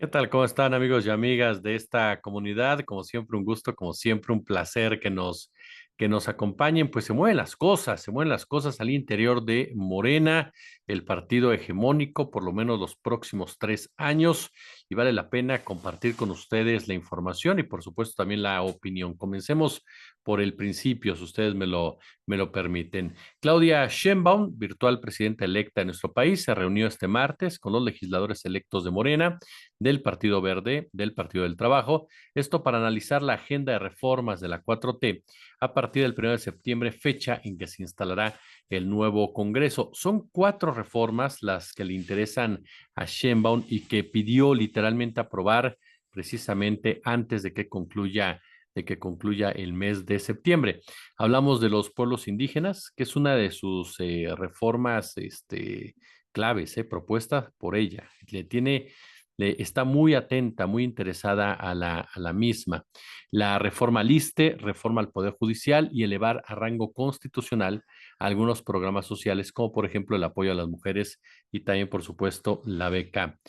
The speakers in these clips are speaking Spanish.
¿Qué tal? ¿Cómo están amigos y amigas de esta comunidad? Como siempre, un gusto, como siempre, un placer que nos acompañen. Pues se mueven las cosas al interior de Morena, el partido hegemónico, por lo menos los próximos 3 años, y vale la pena compartir con ustedes la información y, por supuesto, también la opinión. Comencemos por el principio, si ustedes me lo permiten. Claudia Sheinbaum, virtual presidenta electa de nuestro país, se reunió este martes con los legisladores electos de Morena, del Partido Verde, del Partido del Trabajo, esto para analizar la agenda de reformas de la 4T a partir del 1 de septiembre, fecha en que se instalará el nuevo Congreso. Son 4 reformas las que le interesan a Sheinbaum y que pidió literalmente aprobar precisamente antes de que concluya el mes de septiembre. Hablamos de los pueblos indígenas, que es una de sus reformas claves, propuesta por ella. Está muy atenta, muy interesada a la misma. La reforma LISTE, reforma al Poder Judicial y elevar a rango constitucional algunos programas sociales, como por ejemplo el apoyo a las mujeres y también, por supuesto, la beca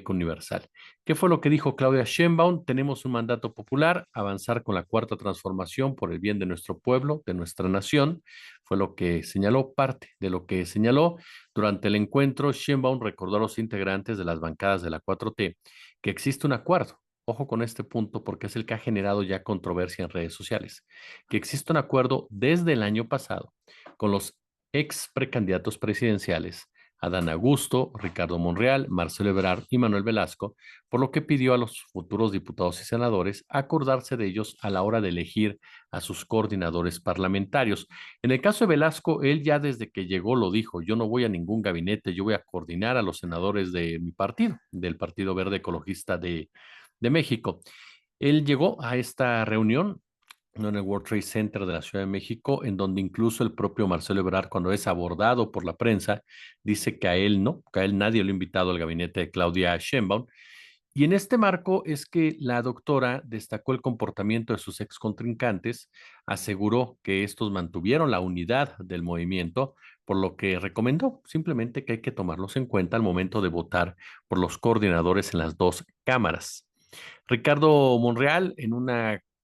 universal. ¿Qué fue lo que dijo Claudia Sheinbaum? Tenemos un mandato popular, avanzar con la cuarta transformación por el bien de nuestro pueblo, de nuestra nación, fue lo que señaló, parte de lo que señaló. Durante el encuentro, Sheinbaum recordó a los integrantes de las bancadas de la 4T que existe un acuerdo. Ojo con este punto porque es el que ha generado ya controversia en redes sociales. Que existe un acuerdo desde el año pasado con los ex precandidatos presidenciales Adán Augusto, Ricardo Monreal, Marcelo Ebrard y Manuel Velasco, por lo que pidió a los futuros diputados y senadores acordarse de ellos a la hora de elegir a sus coordinadores parlamentarios. En el caso de Velasco, él ya desde que llegó lo dijo: yo no voy a ningún gabinete, yo voy a coordinar a los senadores de mi partido, del Partido Verde Ecologista de México. Él llegó a esta reunión, no, en el World Trade Center de la Ciudad de México, en donde incluso el propio Marcelo Ebrard, cuando es abordado por la prensa, dice que a él no, que a él nadie lo ha invitado al gabinete de Claudia Sheinbaum. Y en este marco es que la doctora destacó el comportamiento de sus ex contrincantes, aseguró que estos mantuvieron la unidad del movimiento, por lo que recomendó simplemente que hay que tomarlos en cuenta al momento de votar por los coordinadores en las dos cámaras. Ricardo Monreal,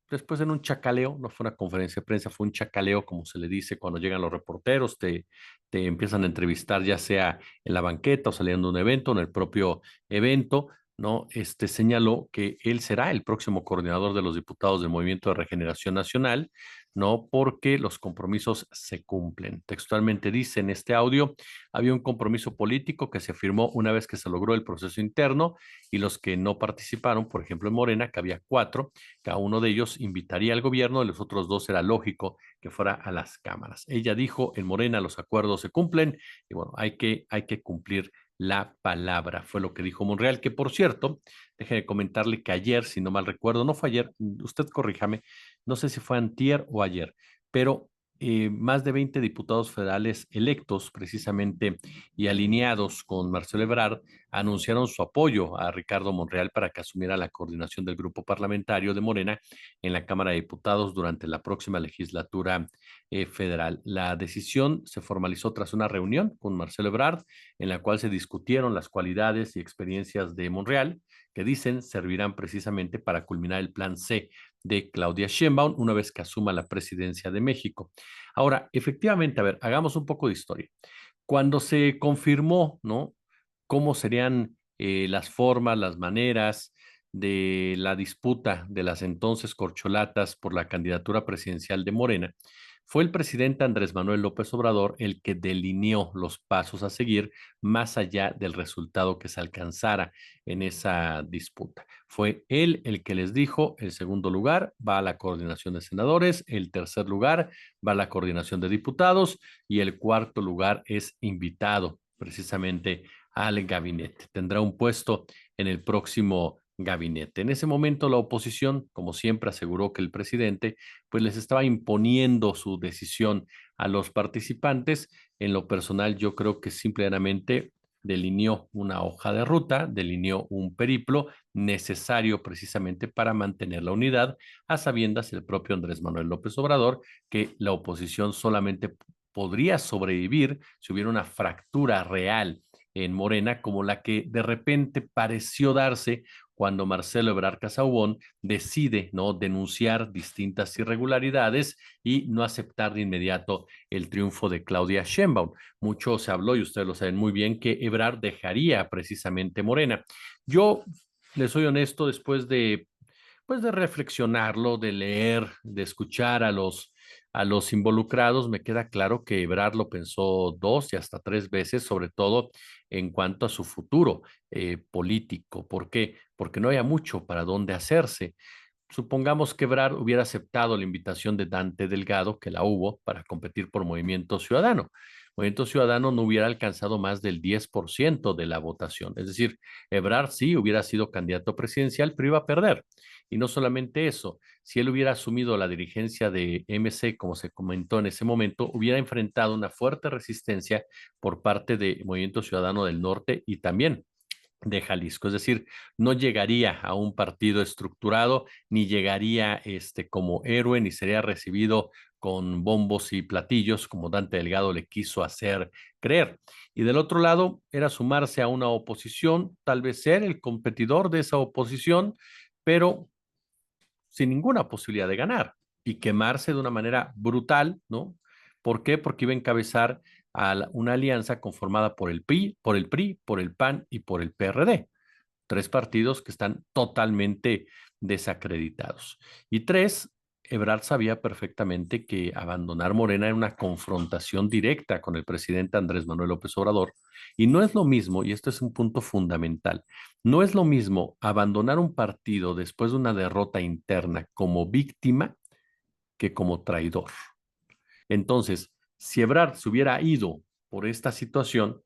después en un chacaleo, no fue una conferencia de prensa, fue un chacaleo, como se le dice cuando llegan los reporteros, te empiezan a entrevistar ya sea en la banqueta o saliendo de un evento, o en el propio evento, ¿no? Señaló que él será el próximo coordinador de los diputados del Movimiento de Regeneración Nacional, ¿no? Porque los compromisos se cumplen. Textualmente dice en este audio: había un compromiso político que se firmó una vez que se logró el proceso interno, y los que no participaron, por ejemplo en Morena, que había 4, cada uno de ellos invitaría al gobierno, y los otros 2 era lógico que fuera a las cámaras. Ella dijo: en Morena los acuerdos se cumplen y bueno, hay que cumplir la palabra, fue lo que dijo Monreal, que por cierto, déjeme comentarle que ayer, si no mal recuerdo, no fue ayer, usted corríjame, no sé si fue antier o ayer, pero más de 20 diputados federales electos precisamente y alineados con Marcelo Ebrard anunciaron su apoyo a Ricardo Monreal para que asumiera la coordinación del grupo parlamentario de Morena en la Cámara de Diputados durante la próxima legislatura federal. La decisión se formalizó tras una reunión con Marcelo Ebrard, en la cual se discutieron las cualidades y experiencias de Monreal, que dicen servirán precisamente para culminar el plan C de Claudia Sheinbaum una vez que asuma la presidencia de México. Ahora, efectivamente, a ver, hagamos un poco de historia. Cuando se confirmó, ¿no?, cómo serían las formas, las maneras de la disputa de las entonces corcholatas por la candidatura presidencial de Morena, fue el presidente Andrés Manuel López Obrador el que delineó los pasos a seguir más allá del resultado que se alcanzara en esa disputa. Fue él el que les dijo: el segundo lugar va a la coordinación de senadores, el tercer lugar va a la coordinación de diputados y el cuarto lugar es invitado precisamente al gabinete. Tendrá un puesto en el próximo gabinete. En ese momento la oposición, como siempre, aseguró que el presidente pues les estaba imponiendo su decisión a los participantes. En lo personal, yo creo que simplemente delineó una hoja de ruta, delineó un periplo necesario precisamente para mantener la unidad, a sabiendas el propio Andrés Manuel López Obrador que la oposición solamente podría sobrevivir si hubiera una fractura real en Morena, como la que de repente pareció darse cuando Marcelo Ebrard Casaubon decide, ¿no?, denunciar distintas irregularidades y no aceptar de inmediato el triunfo de Claudia Sheinbaum. Mucho se habló, y ustedes lo saben muy bien, que Ebrard dejaría precisamente Morena. Yo les soy honesto, después de, pues, de reflexionarlo, de leer, de escuchar a los involucrados, me queda claro que Ebrard lo pensó dos y hasta tres veces, sobre todo en cuanto a su futuro político. ¿Por qué? Porque no había mucho para dónde hacerse. Supongamos que Ebrard hubiera aceptado la invitación de Dante Delgado, que la hubo, para competir por Movimiento Ciudadano. Movimiento Ciudadano no hubiera alcanzado más del 10% de la votación. Es decir, Ebrard sí hubiera sido candidato presidencial, pero iba a perder. Y no solamente eso, si él hubiera asumido la dirigencia de MC, como se comentó en ese momento, hubiera enfrentado una fuerte resistencia por parte de Movimiento Ciudadano del Norte y también de Jalisco. Es decir, no llegaría a un partido estructurado, ni llegaría como héroe, ni sería recibido con bombos y platillos, como Dante Delgado le quiso hacer creer. Y del otro lado, era sumarse a una oposición, tal vez ser el competidor de esa oposición, pero sin ninguna posibilidad de ganar y quemarse de una manera brutal, ¿no? ¿Por qué? Porque iba a encabezar a una alianza conformada por el PRI, por el PAN y por el PRD. Tres partidos que están totalmente desacreditados. Y tres, Ebrard sabía perfectamente que abandonar Morena era una confrontación directa con el presidente Andrés Manuel López Obrador. Y no es lo mismo, y esto es un punto fundamental, no es lo mismo abandonar un partido después de una derrota interna como víctima que como traidor. Entonces, si Ebrard se hubiera ido por esta situación,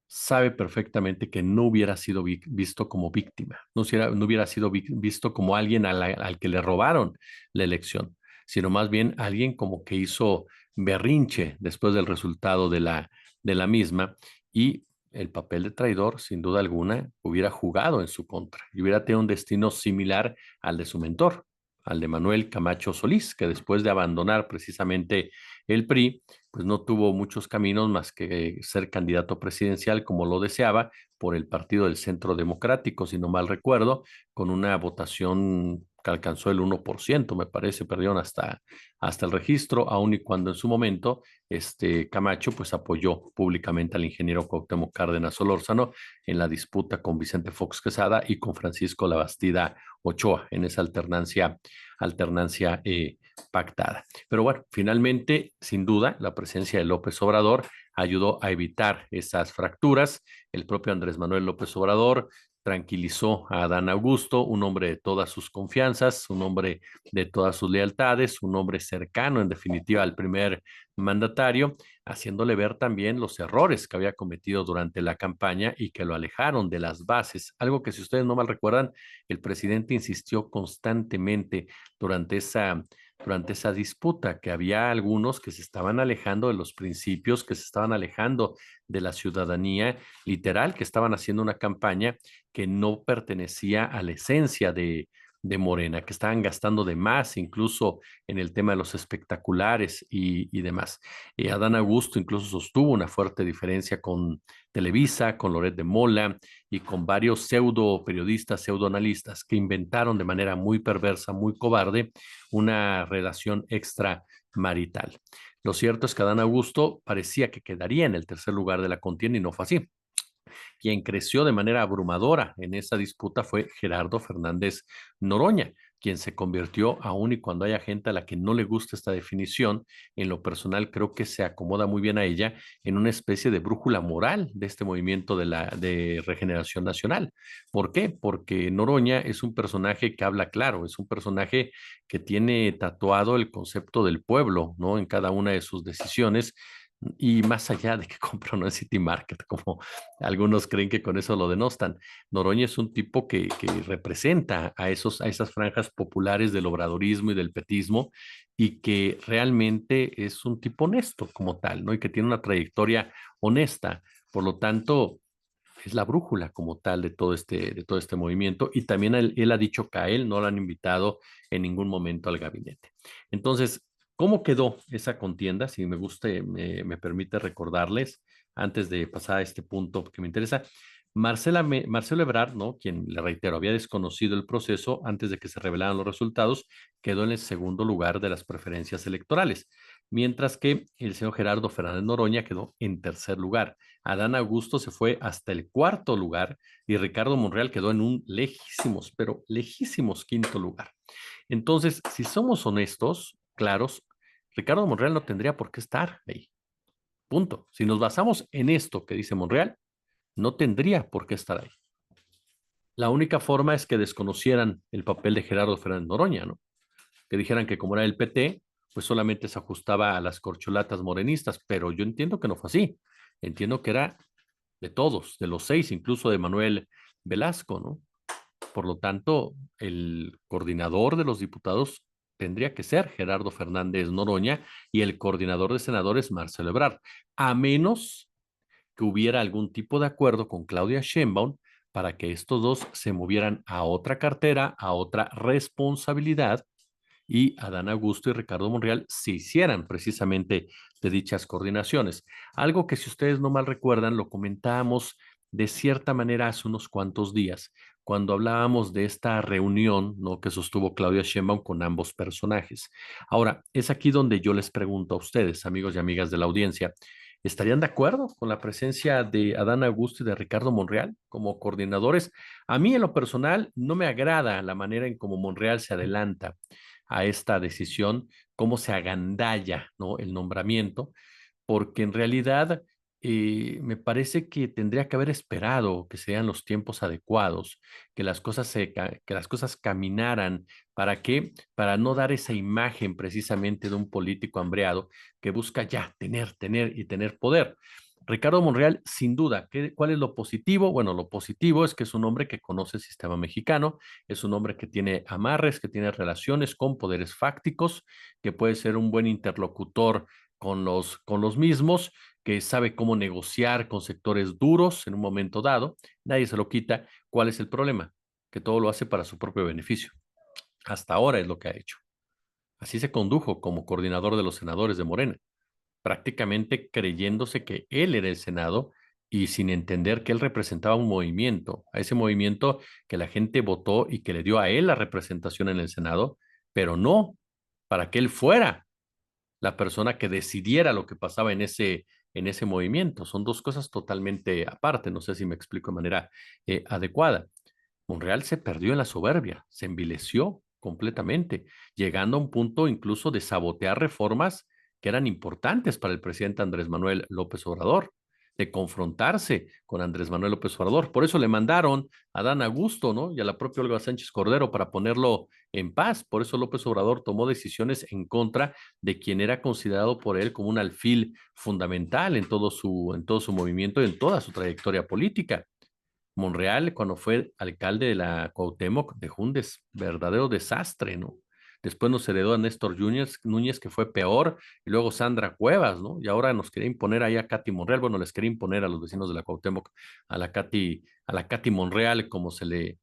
sabe perfectamente que no hubiera sido visto como víctima, no hubiera sido visto como alguien al que le robaron la elección, sino más bien alguien como que hizo berrinche después del resultado de la misma, y el papel de traidor, sin duda alguna, hubiera jugado en su contra y hubiera tenido un destino similar al de su mentor, al de Manuel Camacho Solís, que después de abandonar precisamente el PRI, pues no tuvo muchos caminos más que ser candidato presidencial como lo deseaba por el Partido del Centro Democrático, si no mal recuerdo, con una votación que alcanzó el 1%, me parece, perdieron hasta el registro, aun y cuando en su momento Camacho pues apoyó públicamente al ingeniero Cuauhtémoc Cárdenas Solórzano en la disputa con Vicente Fox Quesada y con Francisco Labastida Ochoa en esa alternancia pactada. Pero bueno, finalmente, sin duda, la presencia de López Obrador ayudó a evitar esas fracturas. El propio Andrés Manuel López Obrador tranquilizó a Adán Augusto, un hombre de todas sus confianzas, un hombre de todas sus lealtades, un hombre cercano, en definitiva, al primer mandatario, haciéndole ver también los errores que había cometido durante la campaña y que lo alejaron de las bases. Algo que, si ustedes no mal recuerdan, el presidente insistió constantemente durante esa disputa, que había algunos que se estaban alejando de los principios, que se estaban alejando de la ciudadanía, literal, que estaban haciendo una campaña que no pertenecía a la esencia de Morena, que estaban gastando de más, incluso en el tema de los espectaculares y demás. Adán Augusto incluso sostuvo una fuerte diferencia con Televisa, con Loret de Mola y con varios pseudo periodistas, pseudo analistas que inventaron de manera muy perversa, muy cobarde, una relación extramarital. Lo cierto es que Adán Augusto parecía que quedaría en el tercer lugar de la contienda y no fue así. Quien creció de manera abrumadora en esa disputa fue Gerardo Fernández Noroña, quien se convirtió, aún y cuando haya gente a la que no le gusta esta definición, en lo personal creo que se acomoda muy bien a ella, en una especie de brújula moral de este movimiento de regeneración nacional. ¿Por qué? Porque Noroña es un personaje que habla claro, es un personaje que tiene tatuado el concepto del pueblo, ¿no?, en cada una de sus decisiones. Y más allá de que compra no en City Market, como algunos creen que con eso lo denostan, Noroña es un tipo que representa a esas franjas populares del obradorismo y del petismo, y que realmente es un tipo honesto como tal, ¿no? Y que tiene una trayectoria honesta. Por lo tanto, es la brújula como tal de todo este movimiento. Y también él ha dicho que a él no lo han invitado en ningún momento al gabinete. Entonces, ¿cómo quedó esa contienda? Si me permite recordarles, antes de pasar a este punto que me interesa. Marcelo Ebrard, ¿no? Quien, le reitero, había desconocido el proceso antes de que se revelaran los resultados, quedó en el segundo lugar de las preferencias electorales, mientras que el señor Gerardo Fernández Noroña quedó en tercer lugar. Adán Augusto se fue hasta el cuarto lugar y Ricardo Monreal quedó en un lejísimos, pero lejísimos quinto lugar. Entonces, si somos honestos, claros, Ricardo Monreal no tendría por qué estar ahí. Punto. Si nos basamos en esto que dice Monreal, no tendría por qué estar ahí. La única forma es que desconocieran el papel de Gerardo Fernández Noroña, ¿no? Que dijeran que como era el PT, pues solamente se ajustaba a las corcholatas morenistas, pero yo entiendo que no fue así. Entiendo que era de todos, de los seis, incluso de Manuel Velasco, ¿no? Por lo tanto, el coordinador de los diputados tendría que ser Gerardo Fernández Noroña y el coordinador de senadores Marcelo Ebrard, a menos que hubiera algún tipo de acuerdo con Claudia Sheinbaum para que estos dos se movieran a otra cartera, a otra responsabilidad y Adán Augusto y Ricardo Monreal se hicieran precisamente de dichas coordinaciones. Algo que si ustedes no mal recuerdan, lo comentábamos de cierta manera hace unos cuantos días, cuando hablábamos de esta reunión, ¿no?, que sostuvo Claudia Sheinbaum con ambos personajes. Ahora, es aquí donde yo les pregunto a ustedes, amigos y amigas de la audiencia, ¿estarían de acuerdo con la presencia de Adán Augusto y de Ricardo Monreal como coordinadores? A mí en lo personal no me agrada la manera en cómo Monreal se adelanta a esta decisión, cómo se agandalla, ¿no?, el nombramiento, porque en realidad me parece que tendría que haber esperado que sean los tiempos adecuados, que que las cosas caminaran. ¿Para qué? Para no dar esa imagen precisamente de un político hambreado que busca ya tener y tener poder. Ricardo Monreal, sin duda, ¿cuál es lo positivo? Bueno, lo positivo es que es un hombre que conoce el sistema mexicano, es un hombre que tiene amarres, que tiene relaciones con poderes fácticos, que puede ser un buen interlocutor con los mismos, que sabe cómo negociar con sectores duros en un momento dado. Nadie se lo quita. ¿Cuál es el problema? Que todo lo hace para su propio beneficio. Hasta ahora es lo que ha hecho. Así se condujo como coordinador de los senadores de Morena, prácticamente creyéndose que él era el Senado y sin entender que él representaba un movimiento, a ese movimiento que la gente votó y que le dio a él la representación en el Senado, pero no para que él fuera la persona que decidiera lo que pasaba en ese movimiento. Son dos cosas totalmente aparte. No sé si me explico de manera adecuada. Monreal se perdió en la soberbia, se envileció completamente, llegando a un punto incluso de sabotear reformas que eran importantes para el presidente Andrés Manuel López Obrador, de confrontarse con Andrés Manuel López Obrador. Por eso le mandaron a Adán Augusto, ¿no?, y a la propia Olga Sánchez Cordero para ponerlo en paz. Por eso López Obrador tomó decisiones en contra de quien era considerado por él como un alfil fundamental en todo su movimiento y en toda su trayectoria política. Monreal, cuando fue alcalde de la Cuauhtémoc, dejó un verdadero desastre, ¿no? Después nos heredó a Néstor Núñez, que fue peor, y luego Sandra Cuevas, ¿no? Y ahora nos quería imponer ahí a Katy Monreal. Bueno, les quería imponer a los vecinos de la Cuauhtémoc a la Katy Monreal, como se le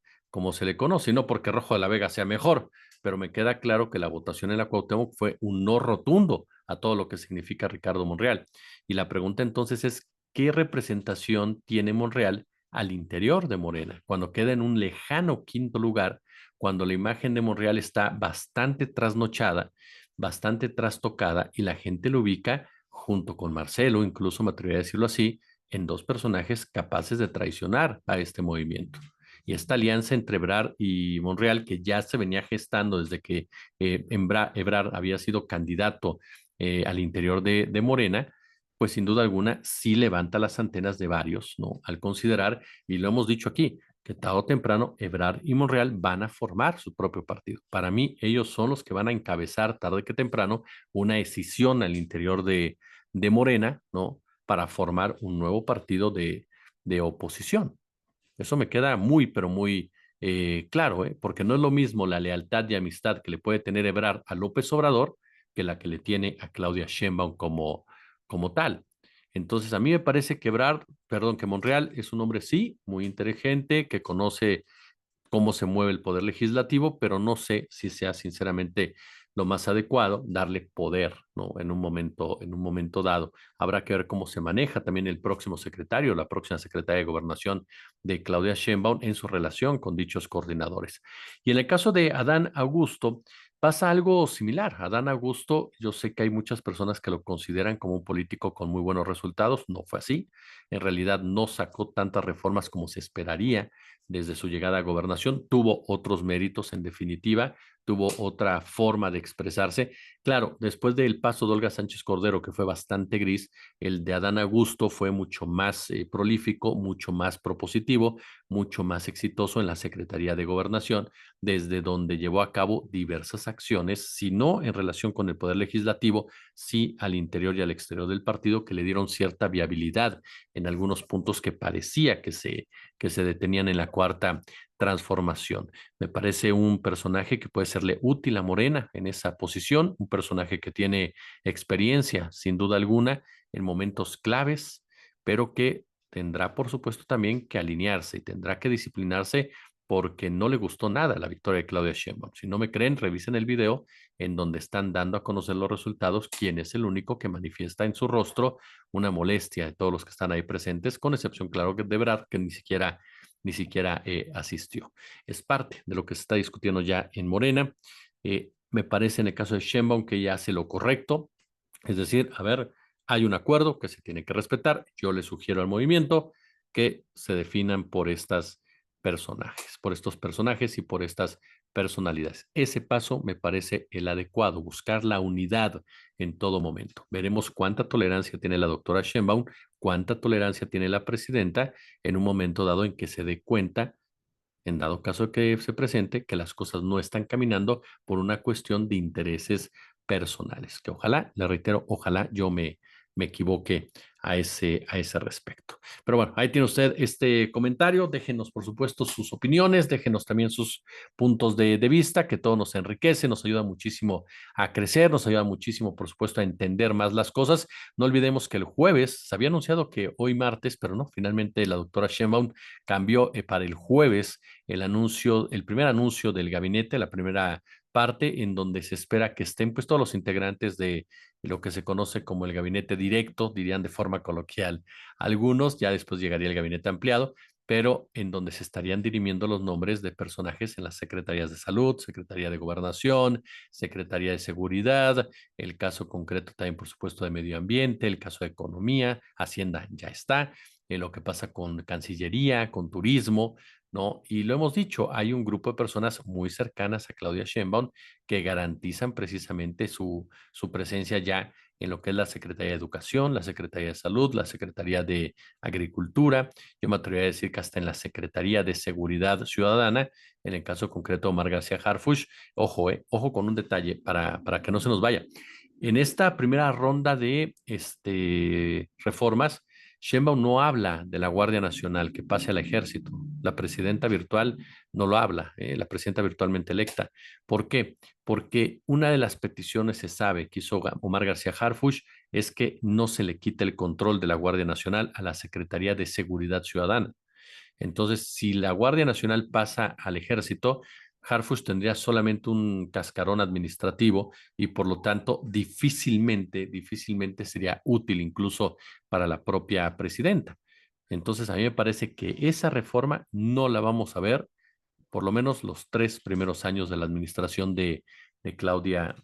conoce, y no porque Rojo de la Vega sea mejor, pero me queda claro que la votación en la Cuauhtémoc fue un no rotundo a todo lo que significa Ricardo Monreal. Y la pregunta entonces es, ¿qué representación tiene Monreal al interior de Morena, cuando queda en un lejano quinto lugar, cuando la imagen de Monreal está bastante trasnochada, bastante trastocada y la gente lo ubica junto con Marcelo, incluso me atrevería a decirlo así, en dos personajes capaces de traicionar a este movimiento? Y esta alianza entre Ebrard y Monreal, que ya se venía gestando desde que Ebrard había sido candidato al interior de Morena, pues sin duda alguna sí levanta las antenas de varios, ¿no? Al considerar, y lo hemos dicho aquí, que tarde o temprano Ebrard y Monreal van a formar su propio partido. Para mí, ellos son los que van a encabezar tarde que temprano una decisión al interior de Morena, ¿no?, para formar un nuevo partido de oposición. Eso me queda muy, pero muy claro, ¿eh? Porque no es lo mismo la lealtad y amistad que le puede tener Ebrard a López Obrador que la que le tiene a Claudia Sheinbaum como tal. Entonces, a mí me parece que que Monreal es un hombre, sí, muy inteligente, que conoce cómo se mueve el poder legislativo, pero no sé si sea sinceramente lo más adecuado, darle poder, ¿no? En un momento dado. Habrá que ver cómo se maneja también el próximo secretario, la próxima secretaria de Gobernación de Claudia Sheinbaum en su relación con dichos coordinadores. Y en el caso de Adán Augusto, pasa algo similar. Adán Augusto, yo sé que hay muchas personas que lo consideran como un político con muy buenos resultados, no fue así. En realidad no sacó tantas reformas como se esperaría desde su llegada a gobernación, tuvo otros méritos en definitiva, tuvo otra forma de expresarse. Claro, después del paso de Olga Sánchez Cordero, que fue bastante gris, el de Adán Augusto fue mucho más prolífico, mucho más propositivo, mucho más exitoso en la Secretaría de Gobernación, desde donde llevó a cabo diversas acciones, si no en relación con el Poder Legislativo, sí al interior y al exterior del partido, que le dieron cierta viabilidad en algunos puntos que parecía que se detenían en la cuarta transformación. Me parece un personaje que puede serle útil a Morena en esa posición, un personaje que tiene experiencia, sin duda alguna, en momentos claves, pero que tendrá, por supuesto, también que alinearse y tendrá que disciplinarse porque no le gustó nada la victoria de Claudia Sheinbaum. Si no me creen, revisen el video en donde están dando a conocer los resultados, quién es el único que manifiesta en su rostro una molestia de todos los que están ahí presentes, con excepción, claro, que de verdad que ni siquiera asistió. Es parte de lo que se está discutiendo ya en Morena. Me parece en el caso de Sheinbaum que ella hace lo correcto, es decir, a ver, hay un acuerdo que se tiene que respetar. Yo le sugiero al movimiento que se definan por estos personajes y por estas personalidades. Ese paso me parece el adecuado, buscar la unidad en todo momento. Veremos cuánta tolerancia tiene la doctora Sheinbaum, cuánta tolerancia tiene la presidenta en un momento dado en que se dé cuenta, en dado caso que se presente, que las cosas no están caminando por una cuestión de intereses personales, que ojalá, le reitero, ojalá me equivoque a ese respecto. Pero bueno, ahí tiene usted este comentario. Déjenos, por supuesto, sus opiniones, déjenos también sus puntos de vista, que todo nos enriquece, nos ayuda muchísimo a crecer, nos ayuda muchísimo, por supuesto, a entender más las cosas. No olvidemos que el jueves se había anunciado que hoy martes, pero no, finalmente la doctora Sheinbaum cambió para el jueves el anuncio, el primer anuncio del gabinete, la primera parte en donde se espera que estén pues todos los integrantes de lo que se conoce como el gabinete directo, dirían de forma coloquial algunos, ya después llegaría el gabinete ampliado, pero en donde se estarían dirimiendo los nombres de personajes en las secretarías de salud, Secretaría de Gobernación, Secretaría de Seguridad, el caso concreto también, por supuesto, de Medio Ambiente, el caso de Economía, Hacienda ya está, lo que pasa con Cancillería, con Turismo, ¿no? Y lo hemos dicho, hay un grupo de personas muy cercanas a Claudia Sheinbaum que garantizan precisamente su presencia ya en lo que es la Secretaría de Educación, la Secretaría de Salud, la Secretaría de Agricultura, yo me atrevería a decir que hasta en la Secretaría de Seguridad Ciudadana, en el caso concreto de Omar García Harfuch, ojo con un detalle para que no se nos vaya. En esta primera ronda de reformas, Sheinbaum no habla de la Guardia Nacional que pase al ejército. La presidenta virtual no lo habla, la presidenta virtualmente electa. ¿Por qué? Porque una de las peticiones se sabe que hizo Omar García Harfuch es que no se le quite el control de la Guardia Nacional a la Secretaría de Seguridad Ciudadana. Entonces, si la Guardia Nacional pasa al ejército, Harfuch tendría solamente un cascarón administrativo y por lo tanto difícilmente sería útil incluso para la propia presidenta. Entonces, a mí me parece que esa reforma no la vamos a ver por lo menos los 3 primeros años de la administración de Claudia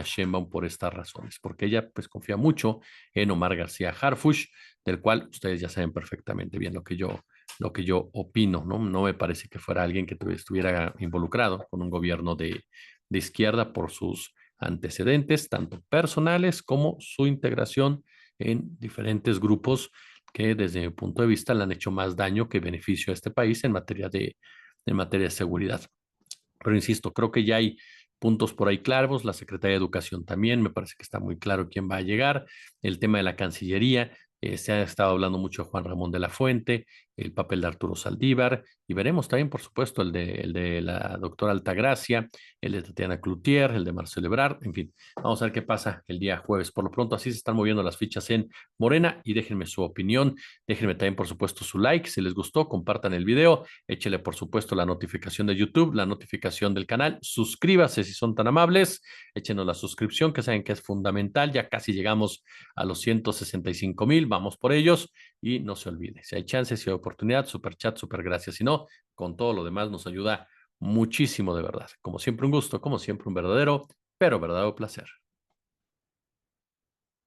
Sheinbaum por estas razones, porque ella pues confía mucho en Omar García Harfuch, del cual ustedes ya saben perfectamente bien lo que yo opino, ¿no? No me parece que fuera alguien que estuviera involucrado con un gobierno de izquierda por sus antecedentes, tanto personales como su integración en diferentes grupos que desde mi punto de vista le han hecho más daño que beneficio a este país en materia de seguridad. Pero insisto, creo que ya hay puntos por ahí claros, la Secretaría de Educación también, me parece que está muy claro quién va a llegar, el tema de la Cancillería, se ha estado hablando mucho de Juan Ramón de la Fuente, el papel de Arturo Saldívar, y veremos también, por supuesto, el de la doctora Altagracia, el de Tatiana Cloutier, el de Marcelo Ebrard, en fin, vamos a ver qué pasa el día jueves. Por lo pronto, así se están moviendo las fichas en Morena, y déjenme su opinión, déjenme también, por supuesto, su like, si les gustó, compartan el video, échele, por supuesto, la notificación de YouTube, la notificación del canal, suscríbase si son tan amables, échenos la suscripción, que saben que es fundamental, ya casi llegamos a los 165,000, vamos por ellos, y no se olvide, si hay chance, si hay oportunidad, super chat, super gracias, si no, con todo lo demás nos ayuda muchísimo de verdad. Como siempre un gusto, como siempre un verdadero, pero verdadero placer.